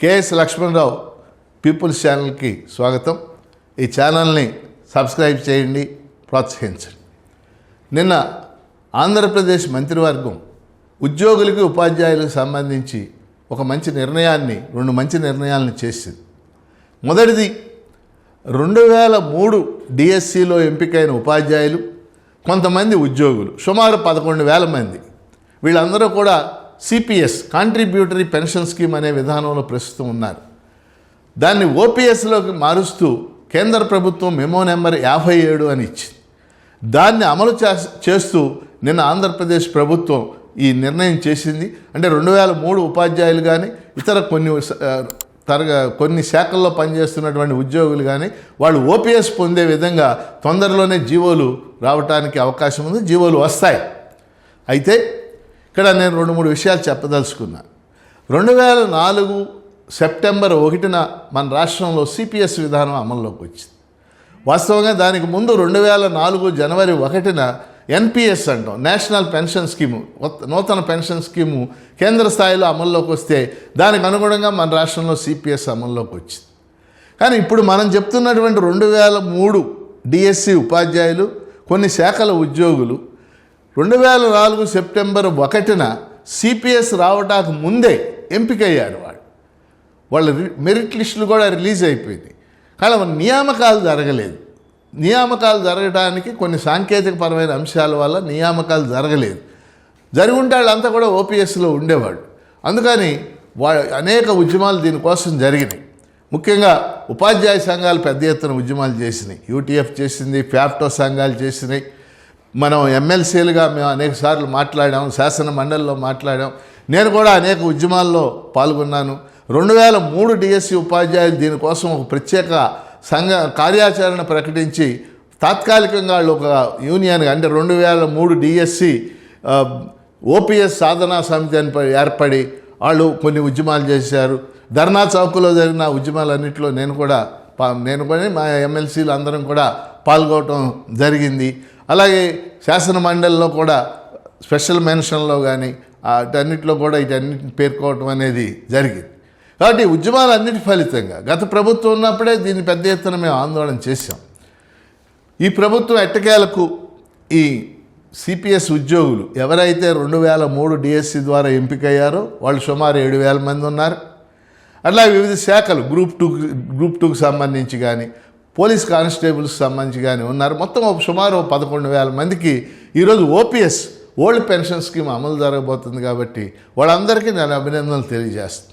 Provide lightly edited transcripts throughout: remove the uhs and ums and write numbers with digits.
KS Lakshmanarao peoples ఛానల్కి స్వాగతం. ఈ ఛానల్ని సబ్స్క్రైబ్ చేయండి, ప్రోత్సహించండి. నిన్న ఆంధ్రప్రదేశ్ మంత్రివర్గం ఉద్యోగులకి ఉపాధ్యాయులకు సంబంధించి రెండు మంచి నిర్ణయాలను చేసింది. మొదటిది 2003 డిఎస్సిలో ఎంపికైన ఉపాధ్యాయులు, కొంతమంది ఉద్యోగులు, సుమారు 11,000 మంది, వీళ్ళందరూ కూడా సిపిఎస్ కాంట్రిబ్యూటరీ పెన్షన్ స్కీమ్ అనే విధానంలో ప్రస్తుతం ఉన్నారు. దాన్ని ఓపీఎస్లోకి మారుస్తూ కేంద్ర ప్రభుత్వం మెమో నెంబర్ 57 అని ఇచ్చింది. దాన్ని అమలు చేస్తూ నిన్న ఆంధ్రప్రదేశ్ ప్రభుత్వం ఈ నిర్ణయం చేసింది. అంటే 2003 ఉపాధ్యాయులు కానీ ఇతర కొన్ని శాఖల్లో పనిచేస్తున్నటువంటి ఉద్యోగులు కానీ వాళ్ళు ఓపీఎస్ పొందే విధంగా తొందరలోనే జీవోలు రావడానికి అవకాశం ఉంది, జీవోలు వస్తాయి. అయితే ఇక్కడ నేను 2-3 విషయాలు చెప్పదలుచుకున్నాను. 2004 సెప్టెంబర్ 1న మన రాష్ట్రంలో సిపిఎస్ విధానం అమల్లోకి వచ్చింది. వాస్తవంగా దానికి ముందు 2004 జనవరి 1న ఎన్పిఎస్ అంటాం, నేషనల్ పెన్షన్ స్కీము, నూతన పెన్షన్ స్కీము కేంద్ర స్థాయిలో అమల్లోకి వస్తే దానికి అనుగుణంగా మన రాష్ట్రంలో సిపిఎస్ అమల్లోకి వచ్చింది. కానీ ఇప్పుడు మనం చెప్తున్నటువంటి 2003 డిఎస్సి ఉపాధ్యాయులు, కొన్ని శాఖల ఉద్యోగులు 2004 సెప్టెంబర్ 1న సిపిఎస్ రావటానికి ముందే ఎంపికయ్యారు. వాళ్ళ మెరిట్ లిస్టులు కూడా రిలీజ్ అయిపోయింది. కానీ నియామకాలు జరగలేదు. నియామకాలు జరగడానికి కొన్ని సాంకేతికపరమైన అంశాల వల్ల నియామకాలు జరగలేదు. జరిగి ఉంటే వాళ్ళంతా కూడా ఓపీఎస్లో ఉండేవాళ్ళు. అందుకని అనేక ఉద్యమాలు దీనికోసం జరిగినాయి. ముఖ్యంగా ఉపాధ్యాయ సంఘాలు పెద్ద ఎత్తున ఉద్యమాలు చేసినాయి. యూటీఎఫ్ చేసింది, ఫ్యాప్టో సంఘాలు చేసినాయి. మనం ఎమ్మెల్సీలుగా మేము అనేక సార్లు మాట్లాడాం, శాసన మండలిలో మాట్లాడాం. నేను కూడా అనేక ఉద్యమాల్లో పాల్గొన్నాను. 2003 డిఎస్సి ఉపాధ్యాయులు దీనికోసం ఒక ప్రత్యేక కార్యాచరణ ప్రకటించి తాత్కాలికంగా వాళ్ళు ఒక యూనియన్గా, అంటే 2003 డిఎస్సి ఓపీఎస్ సాధనా సమితి అని ఏర్పడి వాళ్ళు కొన్ని ఉద్యమాలు చేశారు. ధర్నా చౌక్లో జరిగిన ఉద్యమాలన్నింటిలో నేను కూడా మా ఎమ్మెల్సీలు అందరం కూడా పాల్గొనడం జరిగింది. అలాగే శాసన మండలిలో కూడా స్పెషల్ మెన్షన్లో కానీ అన్నింటిలో కూడా వీటన్నిటిని పేర్కోవటం అనేది జరిగింది. కాబట్టి ఉద్యమాలన్నిటి ఫలితంగా గత ప్రభుత్వం ఉన్నప్పుడే దీన్ని పెద్ద ఎత్తున మేము ఆందోళన చేశాం. ఈ ప్రభుత్వం ఎట్టకేలకు ఈ సిపిఎస్ ఉద్యోగులు ఎవరైతే 2003 డిఎస్సి ద్వారా ఎంపికయ్యారో వాళ్ళు సుమారు 7,000 మంది ఉన్నారు. అట్లా వివిధ శాఖలు గ్రూప్ 2కి సంబంధించి కానీ, పోలీస్ కానిస్టేబుల్స్కి సంబంధించి కానీ ఉన్నారు. మొత్తం సుమారు 11,000 మందికి ఈరోజు ఓపీఎస్ ఓల్డ్ పెన్షన్ స్కీమ్ అమలు జరగబోతుంది. కాబట్టి వాళ్ళందరికీ నేను అభినందనలు తెలియజేస్తాను.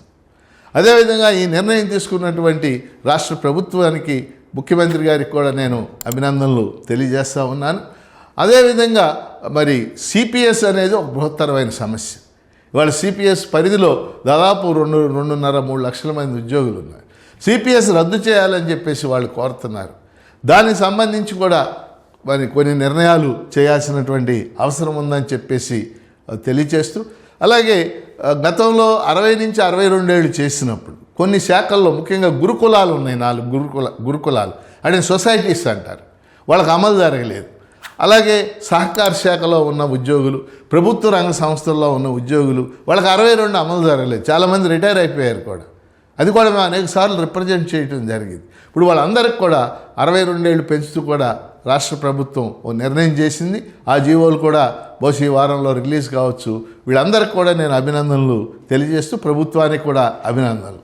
అదేవిధంగా ఈ నిర్ణయం తీసుకున్నటువంటి రాష్ట్ర ప్రభుత్వానికి, ముఖ్యమంత్రి గారికి కూడా నేను అభినందనలు తెలియజేస్తూ ఉన్నాను. అదేవిధంగా మరి సిపిఎస్ అనేది ఒక బృహత్తరమైన సమస్య. ఇవాళ సిపిఎస్ పరిధిలో దాదాపు 2.5-3 లక్షల మంది ఉద్యోగులు ఉన్నారు. సిపిఎస్ రద్దు చేయాలని చెప్పేసి వాళ్ళు కోరుతున్నారు. దానికి సంబంధించి కూడా మరి కొన్ని నిర్ణయాలు చేయాల్సినటువంటి అవసరం ఉందని చెప్పేసి తెలియచేస్తూ, అలాగే గతంలో 60 నుంచి 62 ఏళ్ళు చేసినప్పుడు కొన్ని శాఖల్లో ముఖ్యంగా గురుకులాలు ఉన్నాయి, 4 గురుకులాలు అంటే సొసైటీస్ అంటారు, వాళ్ళకి అమలు జరగలేదు. అలాగే సహకార శాఖలో ఉన్న ఉద్యోగులు, ప్రభుత్వ రంగ సంస్థల్లో ఉన్న ఉద్యోగులు, వాళ్ళకి 62 అమలు జరగలేదు. చాలామంది రిటైర్ అయిపోయారు కూడా. అది కూడా మేము అనేక సార్లు రిప్రజెంట్ చేయడం జరిగింది. ఇప్పుడు వాళ్ళందరికీ కూడా 62 ఏళ్ళు పెంచుతూ కూడా రాష్ట్ర ప్రభుత్వం ఓ నిర్ణయం చేసింది. ఆ జీవోలు కూడా బహుశా ఈ వారంలో రిలీజ్ కావచ్చు. వీళ్ళందరికీ కూడా నేను అభినందనలు తెలియజేస్తూ ప్రభుత్వానికి కూడా అభినందనలు.